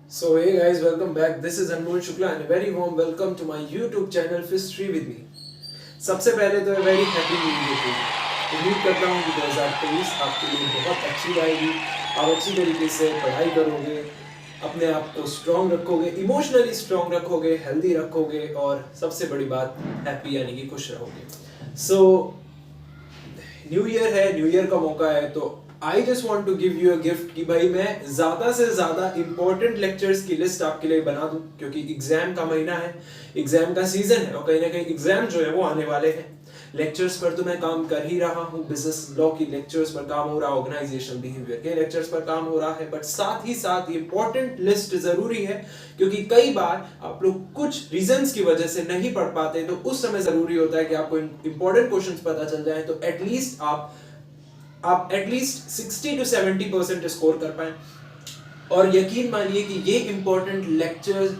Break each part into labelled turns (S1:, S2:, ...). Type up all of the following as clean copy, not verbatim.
S1: So hey guys, welcome back. This is Anmol Shukla and a very warm welcome to my YouTube channel History with me. सबसे पहले तो very happy new year to you. उम्मीद करता हूँ कि 2023 आपके लिए बहुत अच्छी जाएगी। आप अच्छी तरीके से पढ़ाई करोगे, अपने आप को स्ट्रॉन्ग रखोगे, इमोशनली स्ट्रॉन्ग रखोगे, हेल्दी रखोगे और सबसे बड़ी बात हैप्पी यानी कि खुश रहोगे। सो न्यू ईयर है, न्यू ईयर का मौका है, तो I just want to give you a gift कि भाई मैं ज्यादा से ज्यादा इंपॉर्टेंट लेक्चर्स की लिस्ट आपके लिए बना दूं, क्योंकि एग्जाम का महीना है, एग्जाम का सीजन है और कहीं ना कहीं एग्जाम जो है वो आने वाले हैं। लेक्चर्स पर तो मैं काम कर ही रहा हूँ, बिजनेस लॉ की लेक्चर्स पर काम हो रहा है, ऑर्गेनाइजेशनल बिहेवियर के लेक्चर्स पर काम हो रहा है, बट साथ ही साथ इंपॉर्टेंट लिस्ट जरूरी है, क्योंकि कई बार आप लोग कुछ रीजंस की वजह से नहीं पढ़ पाते, तो उस समय जरूरी होता है कि आपको इंपॉर्टेंट क्वेश्चंस पता चल जाए, तो एटलीस्ट आप एटलीस्ट 60 to 70% स्कोर कर पाए। और यकीन मानिए कि ये इंपॉर्टेंट लेक्चर्स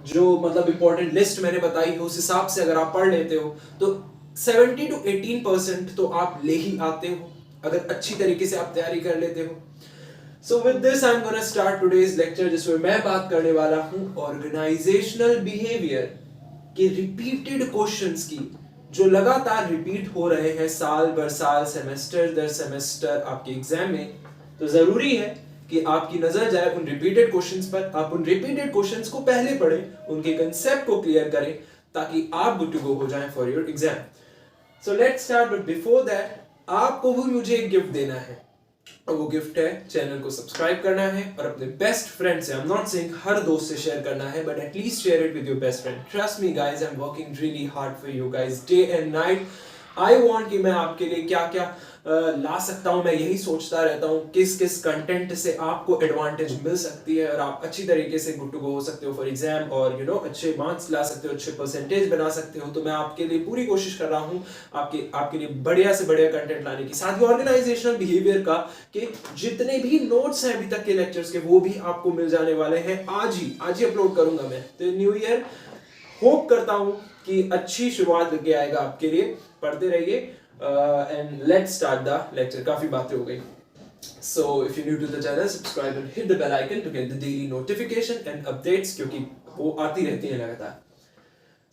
S1: जो मतलब इंपॉर्टेंट लिस्ट मैंने बताई है उस हिसाब से अगर आप पढ़ लेते हो तो 70 to 18% तो आप ले ही आते हो, अगर अच्छी तरीके से आप तैयारी कर लेते हो। So with this I am gonna start today's lecture, जिसमें मैं बात करने वाला हूं ऑर्गेनाइजेशनल बिहेवियर के रिपीटेड क्वेश्चंस की, जो लगातार रिपीट हो रहे हैं साल भर साल, सेमेस्टर दर सेमेस्टर आपके एग्जाम में। तो जरूरी है कि आपकी नजर जाए उन रिपीटेड क्वेश्चंस पर, आप उन रिपीटेड क्वेश्चंस को पहले पढ़ें, उनके कंसेप्ट को क्लियर करें, ताकि आप गुड टू गो हो जाएं for your exam. So let's start, but before that आपको भी मुझे एक गिफ्ट देना है, और वो गिफ्ट है चैनल को सब्सक्राइब करना है और अपने बेस्ट फ्रेंड से, आई एम नॉट सेइंग हर दोस्त से शेयर करना है, but at least share it with your best friend. Trust me guys, I am working really hard for you guys, day and night. I want कि मैं आपके लिए क्या क्या ला सकता हूं, मैं यही सोचता रहता हूं किस किस कंटेंट से आपको एडवांटेज मिल सकती है और आप अच्छी तरीके से गुड टू गो हो सकते हो फॉर एग्जाम, और यू नो अच्छे मार्क्स ला सकते हो, अच्छे परसेंटेज बना सकते हो। तो मैं आपके लिए पूरी कोशिश कर रहा हूं आपके लिए बढ़िया से बढ़िया कंटेंट लाने की। साथ ही ऑर्गेनाइजेशनल बिहेवियर का कि जितने भी नोट्स हैं अभी तक के लेक्चर्स के, वो भी आपको मिल जाने वाले हैं, आज ही अपलोड करूंगा मैं। तो न्यू ईयर होप करता हूं कि अच्छी शुरुआत लेके आएगा आपके लिए। पढ़ते रहिए and let's start the lecture. काफी बातें हो गई। So if you're new to the channel, subscribe and hit the bell icon to get the daily notification and updates, क्योंकि वो आती रहती है लगातार।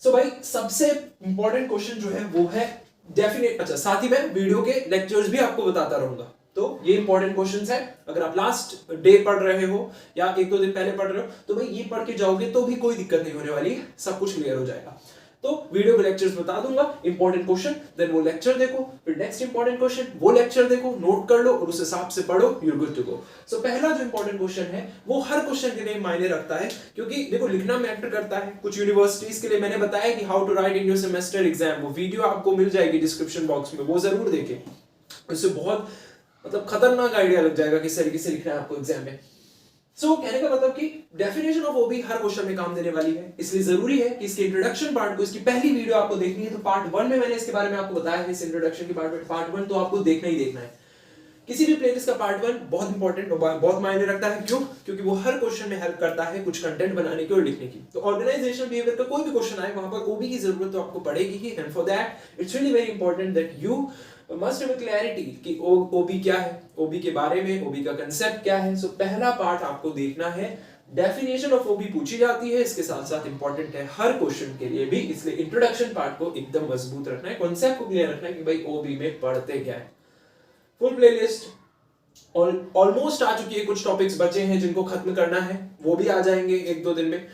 S1: So भाई सबसे इंपॉर्टेंट क्वेश्चन जो है वो है डेफिनेट, अच्छा साथ ही मैं वीडियो के लेक्चर्स भी आपको बताता रहूंगा। तो ये इंपॉर्टेंट क्वेश्चंस है, अगर आप लास्ट डे पढ़ रहे हो या एक दो दिन पहले पढ़ रहे हो तो भाई ये पढ़ के जाओगे तो भी कोई दिक्कत नहीं होने वाली, सब कुछ क्लियर हो जाएगा। तो वीडियो के लेक्चर्स बता दूंगा, इंपॉर्टेंट क्वेश्चन, देन वो लेक्चर देखो, फिर नेक्स्ट इंपॉर्टेंट क्वेश्चन, वो लेक्चर देखो, नोट कर लो और उस हिसाब से पढ़ो, you are good to go. So पहला जो इंपॉर्टेंट क्वेश्चन है वो हर क्वेश्चन के लिए मायने रखता है, क्योंकि देखो लिखना मैटर करता है। कुछ यूनिवर्सिटीज के लिए मैंने बताया कि how to write in your semester exam, वो वीडियो आपको मिल जाएगी डिस्क्रिप्शन बॉक्स में, वो जरूर देखें। उससे बहुत मतलब खतरनाक आइडिया लग जाएगा किस तरीके से लिखना है आपको एग्जाम में। सो कहने का मतलब कि डेफिनेशन ऑफ ओबी हर क्वेश्चन में काम देने वाली है, इसलिए जरूरी है कि इसके इंट्रोडक्शन पार्ट को, इसकी पहली वीडियो आपको देखनी है तो पार्ट 1 में मैंने इसके बारे में आपको बताया है, इस इंट्रोडक्शन के पार्ट 1 तो आपको देखना ही देखना है। किसी भी प्लेलिस्ट का पार्ट 1 बहुत इंपॉर्टेंट और बहुत मायने रखता है। क्यों? क्योंकि वो हर क्वेश्चन में हेल्प करता है कुछ कंटेंट बनाने की और लिखने की। तो ऑर्गेनाइजेशनल बिहेवियर का कोई भी क्वेश्चन आए वहां पर ओबी की जरूरत तो आपको पड़ेगी ही, and for that it's really very important that you must have clarity कि ओबी क्या है, ओबी के बारे में, ओबी का कंसेप्ट क्या है। सो पहला पार्ट आपको देखना है, डेफिनेशन ऑफ ओबी पूछी जाती है, इसके साथ साथ इंपॉर्टेंट है हर क्वेश्चन के लिए भी, इसलिए इंट्रोडक्शन पार्ट को एकदम मजबूत रखना है, कॉन्सेप्ट को क्लियर रखना है कि भाई ओबी में पढ़ते क्या है। फुल प्लेलिस्ट ऑलमोस्ट आ चुकी है, कुछ टॉपिक्स बचे हैं जिनको खत्म करना है, वो भी आ जाएंगे एक दो दिन में।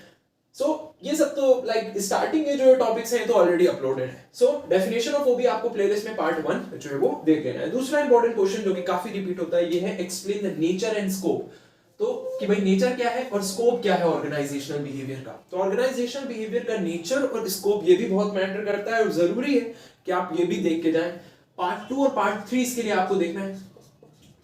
S1: सो ये सब तो लाइक स्टार्टिंग के जो टॉपिक्स हैं तो ऑलरेडी अपलोडेड है। सो डेफिनेशन ऑफ ओबी आपको प्लेलिस्ट में पार्ट 1 जो है वो देख लेना है। दूसरा इंपॉर्टेंट क्वेश्चन जो कि काफी रिपीट होता है, ये है explain the nature and scope. तो कि भाई नेचर क्या है और स्कोप क्या है ऑर्गेनाइजेशनल बिहेवियर का। तो ऑर्गेनाइजेशनल बिहेवियर का नेचर और स्कोप ये भी बहुत मैटर करता है, और जरूरी है कि आप ये भी देख के जाएं। पार्ट 2 और पार्ट 3 इसके लिए आपको देखना है,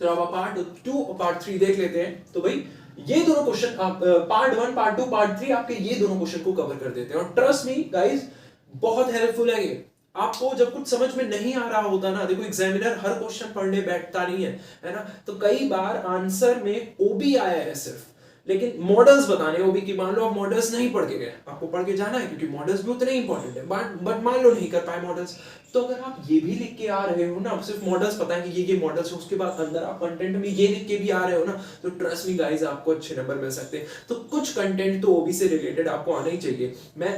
S1: तो अब आप पार्ट 2 और पार्ट 3 देख लेते हैं। तो भाई ये दोनों क्वेश्चन आप पार्ट 1 पार्ट 2 पार्ट 3 आपके ये दोनों क्वेश्चन को कवर कर देते हैं, और ट्रस्ट मी गाइस बहुत हेल्पफुल है ये। आपको जब कुछ समझ में नहीं आ रहा होता ना, देखो एग्जामिनर हर क्वेश्चन पढ़ने बैठता नहीं है, है ना, तो कई बार आंसर में ओबी आया है सिर्फ, लेकिन मॉडल्स बताने ओबी की, मान लो आप मॉडल्स नहीं पढ़ के गए, आपको पढ़ के जाना है क्योंकि मॉडल्स भी उतने इंपॉर्टेंट है, बट मान लो नहीं कर पाए मॉडल्स, तो अगर आप ये भी लिख के आ रहे हो ना, सिर्फ मॉडल्स पता है कि ये मॉडल्स है, उसके बाद अंदर आप कंटेंट में ये लिख के भी आ रहे हो ना, तो ट्रस्ट मी गाइस आपको अच्छे नंबर मिल सकते हैं। तो कुछ कंटेंट तो ओबी से रिलेटेड आपको आना ही चाहिए। मैं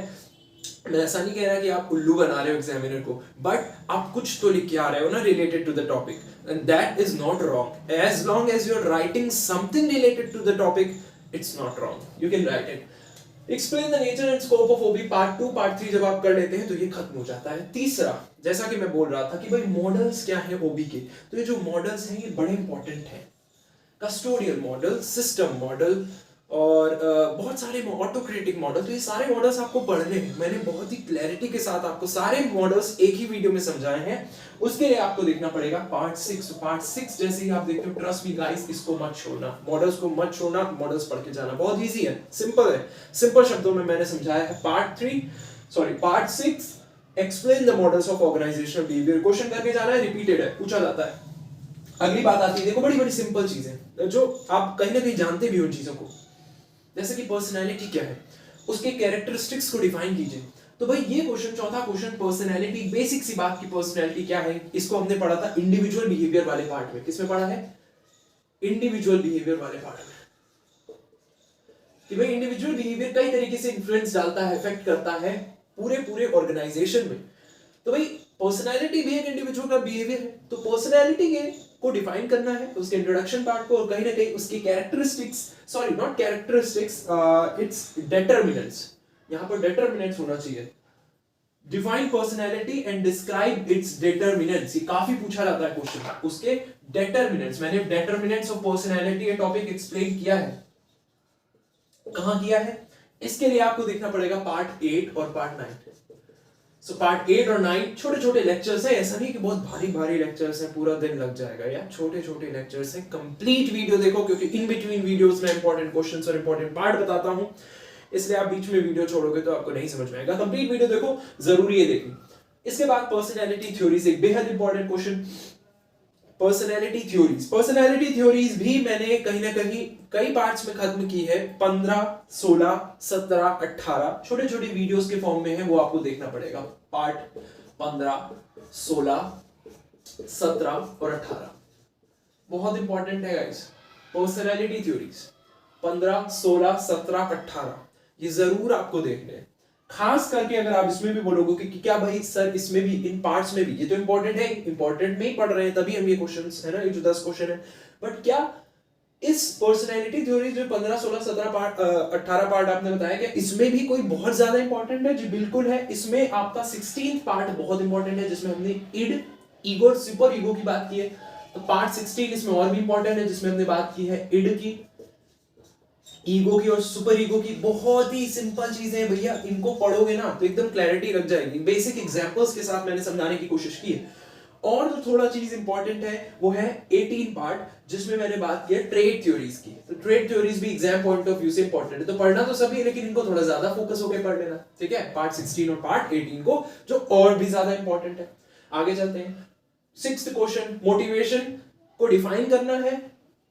S1: ऐसा नहीं कह रहा कि आप उल्लू बना रहे हो एग्जामिनर को, बट आप कुछ तो लिख के आ रहे हो ना related to the topic, and that is not wrong. As long as you are writing something related to the topic, it's not wrong, you can write it. Explain the nature and scope of OB part 2 part 3 जब आप कर लेते हैं तो ये खत्म हो जाता है। तीसरा, जैसा कि मैं बोल रहा था कि भाई मॉडल्स क्या है ओबी के, तो ये जो मॉडल्स हैं ये बड़े इंपॉर्टेंट हैं। कस्टोडियल मॉडल, सिस्टम मॉडल और बहुत सारे ऑटोक्रेटिक मॉडल, तो ये सारे मॉडल्स आपको पढ़ने हैं। मैंने बहुत ही क्लैरिटी के साथ आपको सारे मॉडल्स एक ही वीडियो में समझाए हैं। उसके लिए आपको देखना पड़ेगा पार्ट 6। पार्ट 6 जैसे ही आप देखते हो, ट्रस्ट मी गाइस, इसको मत छोड़ना, मॉडल्स को मत छोड़ना, मॉडल्स पढ़ के जाना। बहुत इजी है, सिंपल है, सिंपल शब्दों में मैंने समझाया है। Part 6 explain the models of organisational behaviour, question करके जाना है, रिपीटेड है, पूछा जाता है। अगली बात आती है, देखो बड़ी बड़ी सिंपल चीजें जो आप कहीं ना कहीं जानते भी हो उन चीजों को, जैसे कि पर्सनैलिटी क्या है, उसके कैरेक्टरिस्टिक्स को डिफाइन कीजिए। तो भाई ये क्वेश्चन, चौथा क्वेश्चन, पर्सनैलिटी, बेसिक सी बात की पर्सनैलिटी क्या है, इसको हमने पढ़ा था इंडिविजुअल बिहेवियर वाले पार्ट में। किसमें पढ़ा है? इंडिविजुअल बिहेवियर वाले पार्ट में, कि भाई इंडिविजुअल बिहेवियर कई तरीके से इन्फ्लुएंस डालता है, इफेक्ट करता है पूरे ऑर्गेनाइजेशन में। तो भाई पर्सनैलिटी भी एक इंडिविजुअल का बिहेवियर है, तो पर्सनैलिटी के को डिफाइन करना है, उसके इंट्रोडक्शन पार्ट को, और कहीं ना कहीं उसकी characteristics, sorry not characteristics, it's determinants, यहां पर डिटरमिनेंट्स होना चाहिए। Define personality and describe it's determinants, ये काफी पूछा जाता है क्वेश्चन, उसके डिटरमिनेंट्स। मैंने डिटरमिनेंट्स ऑफ पर्सनैलिटी ये टॉपिक एक्सप्लेन किया है, कहां किया है? इसके लिए आपको देखना पड़ेगा पार्ट 8 और पार्ट 9। सो पार्ट 8 और 9 छोटे छोटे लेक्चर्स है, ऐसा नहीं कि बहुत भारी भारी लेक्चर्स हैं, पूरा दिन लग जाएगा यार, छोटे छोटे लेक्चर्स हैं। कंप्लीट वीडियो देखो, क्योंकि इन बिटवीन वीडियोस में इंपॉर्टेंट क्वेश्चंस और इंपॉर्टेंट पार्ट बताता हूं, इसलिए आप बीच में वीडियो छोड़ोगे तो आपको नहीं समझ में आएगा। कंप्लीट वीडियो देखो, जरूरी है देखनी। इसके बाद पर्सनैलिटी थ्योरीज, एक बेहद इंपॉर्टेंट क्वेश्चन। पर्सनैलिटी थ्योरीज भी मैंने कहीं ना कहीं कई पार्ट्स में खत्म की है, 15, 16, 17, 18 छोटे छोटे वीडियोस के फॉर्म में है, वो आपको देखना पड़ेगा। पार्ट 15, 16, 17 और 18 बहुत इंपॉर्टेंट है गाइस। पर्सनैलिटी थ्योरीज 15, 16, 17, 18 ये जरूर आपको देखने हैं। खास करके अगर आप इसमें भी बोलोगे कि क्या भाई सर इसमें भी, इन पार्ट्स में भी, ये तो इंपॉर्टेंट है, इंपॉर्टेंट में ही पढ़ रहे हैं तभी हम ये क्वेश्चंस है ना, ये जो 10 क्वेश्चन है, बट क्या इस पर्सनैलिटी थ्योरी जो 15, 16, 17 पार्ट 18 पार्ट आपने बताया, क्या इसमें भी कोई बहुत ज्यादा इंपॉर्टेंट है? जी बिल्कुल है। इसमें आपका 16th पार्ट बहुत इंपॉर्टेंट है, जिसमें हमने इड, ईगो, सुपर ईगो की बात की है। तो पार्ट 16 इसमें और भी इंपॉर्टेंट है, जिसमें हमने बात की है इड की, ईगो की और सुपर ईगो की। बहुत ही सिंपल चीजें हैं भैया, इनको पढ़ोगे ना तो एकदम क्लैरिटी लग जाएगी। बेसिक एग्जांपल्स के साथ मैंने समझाने की कोशिश की है। और जो थोड़ा चीज इंपॉर्टेंट है वो है 18 पार्ट, जिसमें मैंने बात की है ट्रेड थ्योरीज की। तो ट्रेड थ्योरीज भी एग्जाम पॉइंट ऑफ व्यू से इंपॉर्टेंट है, तो पढ़ना तो सभी है, लेकिन इनको थोड़ा ज्यादा फोकस होकर पढ़ लेना, ठीक है? पार्ट 16 और पार्ट 18 को, जो और भी ज्यादा इंपॉर्टेंट है। आगे चलते हैं। 6th क्वेश्चन, मोटिवेशन को डिफाइन करना है,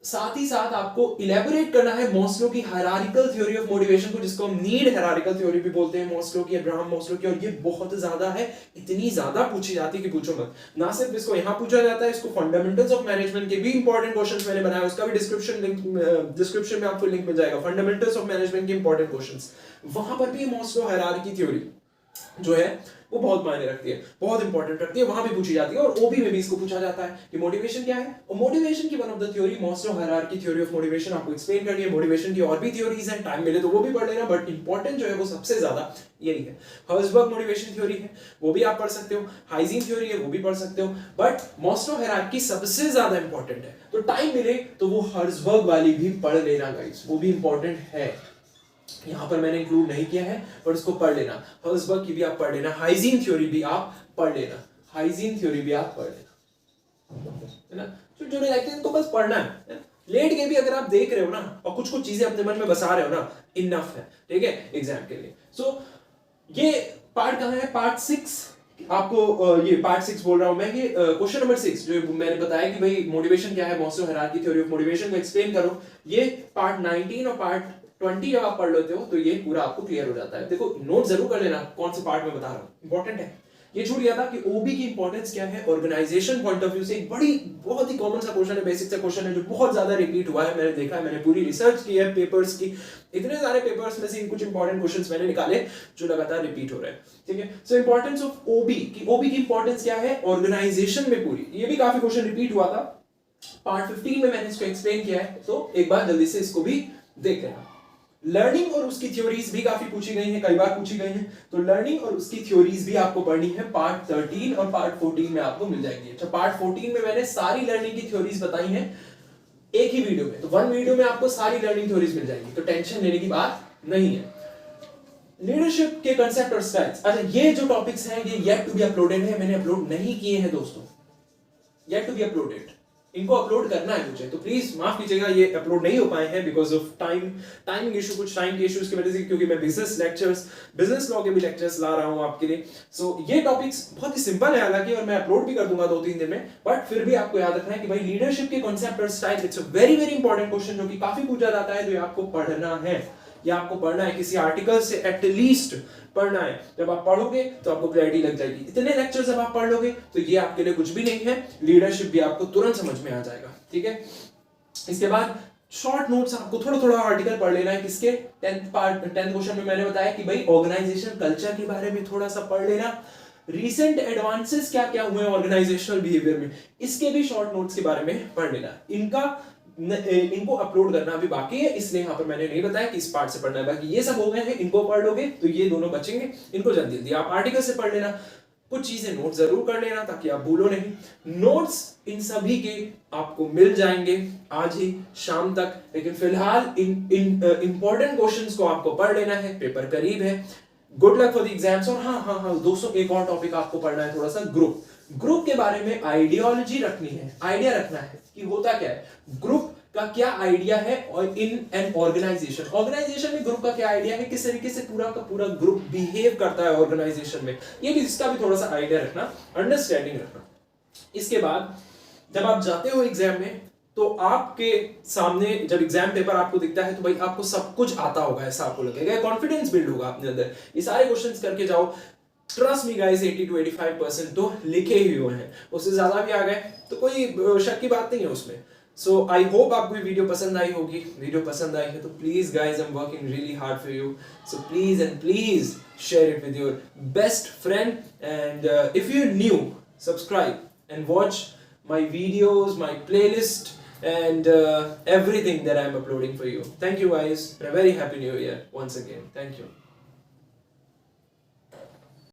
S1: साथ ही साथ आपको इलेबोरेट करना है मॉस्लो की हायरार्किकल थ्योरी ऑफ मोटिवेशन को, जिसको हम नीड हायरार्किकल थ्योरी भी बोलते हैं, मॉस्लो की, अब्राहम मॉस्लो की। और ये बहुत ज्यादा है, इतनी ज्यादा पूछी जाती है कि पूछो मत। ना सिर्फ इसको यहां पूछा जाता है, इसको फंडामेंटल्स ऑफ मैनेजमेंट के भी इंपॉर्टेंट क्वेश्चंस मैंने बनाया, उसका भी डिस्क्रिप्शन में आपको लिंक मिल जाएगा। फंडामेंटल्स ऑफ मैनेजमेंट के इंपॉर्टेंट क्वेश्चंस, वहां पर भी मॉस्लो हायरार्की थ्योरी जो है वो बहुत मायने रखती है, बहुत इंपॉर्टेंट रखती है, वहां भी पूछी जाती है। और ओबी में भी इसको पूछा जाता है कि मोटिवेशन क्या है। और मोटिवेशन की one of the theory, Maslow hierarchy theory of motivation, आपको एक्सप्लेन करनी है। मोटिवेशन की और भी थ्योरीज हैं, टाइम मिले तो वो भी पढ़ लेना, बट इंपॉर्टेंट जो है वो सबसे ज्यादा यही है। हर्ट्जबर्ग मोटिवेशन थ्योरी है, वो भी आप पढ़ सकते हो। हाइजीन थ्योरी है, वो भी पढ़ सकते हो, बट मॉस्लो हायरार्की सबसे ज्यादा इंपॉर्टेंट है। तो टाइम मिले तो वो हर्ट्जबर्ग वाली भी पढ़ लेना गाइस, वो भी इंपॉर्टेंट है। यहां पर मैंने इंक्लूड नहीं किया है, पर उसको पढ़ लेना। हर्ट्जबर्ग की भी आप पढ़ लेना, हाइजीन थ्योरी भी आप पढ़ लेना, हाइजीन थ्योरी भी आप पढ़ लेना, है ना? जो लगते हैं इनको बस पढ़ना है। लेट के भी अगर आप देख रहे हो ना और कुछ कुछ चीजें अपने मन में बसा रहे हो ना, इनफ है, ठीक है, एग्जाम के लिए। सो ये पार्ट कहां है? पार्ट 6 आपको ये पार्ट 6 बोल रहा हूं मैं, ये क्वेश्चन नंबर 6 जो मैंने बताया कि भाई मोटिवेशन क्या है, Maslow hierarchy theory of motivation को एक्सप्लेन करो, ये पार्ट 19 और पार्ट 20 जब आप पढ़ लेते हो तो ये पूरा आपको क्लियर हो जाता है। देखो नोट जरूर कर लेना कौन से पार्ट में बता रहा हूं, इंपॉर्टेंट है। ये छूट गया था कि ओबी की इंपॉर्टेंस क्या है ऑर्गेनाइजेशन पॉइंट ऑफ व्यू से। एक बहुत ही कॉमन सा क्वेश्चन है, बेसिक सा क्वेश्चन है जो बहुत ज्यादा रिपीट हुआ है, मैंने देखा है, मैंने पूरी रिसर्च की है पेपर्स की, इतने सारे पेपर्स में से कुछ इंपॉर्टेंट क्वेश्चंस मैंने निकाले जो लगातार रिपीट हो रहे हैं, ठीक है। सो इंपॉर्टेंस ऑफ ओबी की इंपॉर्टेंस क्या है ऑर्गेनाइजेशन में पूरी, ये भी काफी क्वेश्चन रिपीट हुआ था, पार्ट 15 में मैंने इसको एक्सप्लेन किया है, तो एक बार जल्दी से इसको भी देख लेना। लर्निंग और उसकी थ्योरीज भी काफी पूछी गई हैं, कई बार पूछी गई हैं, तो लर्निंग और उसकी थ्योरीज भी आपको पढ़नी है, पार्ट 13 और पार्ट 14 में आपको मिल जाएंगी। अच्छा, पार्ट 14 में मैंने सारी लर्निंग की थ्योरीज बताई हैं एक ही वीडियो में, तो वन वीडियो में आपको सारी लर्निंग थ्योरीज मिल जाएंगी, तो टेंशन लेने की बात नहीं है। लीडरशिप के कंसेप्ट और स्टाइल्स, अच्छा ये जो टॉपिक्स हैं ये येट टू बी अपलोडेड है, मैंने अपलोड नहीं किए हैं दोस्तों, येट टू बी अपलोडेड, इनको अपलोड करना है मुझे, तो प्लीज माफ कीजिएगा ये अपलोड नहीं हो पाए हैं बिकॉज ऑफ टाइमिंग इशू, कुछ टाइम के इश्यूज की वजह से, क्योंकि मैं बिजनेस लॉ के भी लेक्चर्स ला रहा हूं आपके लिए। सो ये टॉपिक्स बहुत ही सिंपल है हालांकि, और मैं अपलोड भी कर दूंगा 2-3 दिन में, बट फिर भी आपको याद रखना है कि भाई लीडरशिप के कॉन्सेप्ट और style, it's a very very important question जो कि काफी पूछा जाता है, जो आपको पढ़ना है, या आपको पढ़ना है किसी आर्टिकल से एटलीस्ट पढ़ना है। जब आप पढ़ोगे तो आपको क्लैरिटी लग जाएगी, इतने लेक्चर जब आप पढ़ लोगे तो ये आपके लिए कुछ भी नहीं है, लीडरशिप भी आपको तुरंत समझ में आ जाएगा, ठीक है। इसके बाद शॉर्ट नोट्स आपको थोड़ा थोड़ा आर्टिकल पढ़ लेना है, किसके 10th क्वेश्चन में मैंने बताया कि भाई ऑर्गेनाइजेशन कल्चर के बारे में थोड़ा सा पढ़ लेना, रीसेंट एडवांसेस क्या क्या हुए ऑर्गेनाइजेशनल बिहेवियर में, इसके भी शॉर्ट नोट्स के बारे में पढ़ लेना। इनको अपलोड करना भी बाकी है, इसलिए यहाँ पर मैंने नहीं बताया कि इस पार्ट से पढ़ना है, बाकी ये सब हो गए हैं, इनको पढ़ लोगे तो ये दोनों बचेंगे, इनको जल्दी जल्दी आप आर्टिकल से पढ़ लेना, कुछ चीजें नोट जरूर कर लेना ताकि आप भूलो नहीं। नोट्स इन सभी के आपको मिल जाएंगे आज ही शाम तक, लेकिन फिलहाल इन इंपॉर्टेंट क्वेश्चंस को आपको पढ़ लेना है, पेपर करीब है, good luck for the exams. और हाँ दोस्तों, एक और टॉपिक आपको पढ़ना है थोड़ा सा, ग्रुप के बारे में आइडियोलॉजी रखनी है, आइडिया रखना है कि होता क्या है, ग्रुप का क्या आइडिया है, और इन एन ऑर्गेनाइजेशन में ग्रुप का क्या आइडिया है, किस तरीके से पूरा का पूरा ग्रुप बिहेव करता है ऑर्गेनाइजेशन में, ये भी इसका भी थोड़ा सा आइडिया रखना, अंडरस्टैंडिंग रखना। इसके बाद जब आप जाते हो एग्जाम में तो आपके सामने जब एग्जाम पेपर आपको दिखता है तो भाई आपको सब कुछ आता होगा, ऐसा आपको लगेगा, कॉन्फिडेंस बिल्ड होगा अपने अंदर, ये सारे क्वेश्चंस करके जाओ, ट्रस्ट मी गाइस 80 to 85% तो लिखे ही हुए हैं, उससे ज्यादा भी आ गए तो कोई शक की बात नहीं है उसमें। सो आई होप आपको ये वीडियो पसंद आई होगी, वीडियो पसंद आई है तो please guys I am working really hard for you, so please and please share it with your best friend, and if you are new subscribe and watch my videos, my playlist and everything that I'm uploading for you. Thank you guys, and a very happy new year once again. Thank you.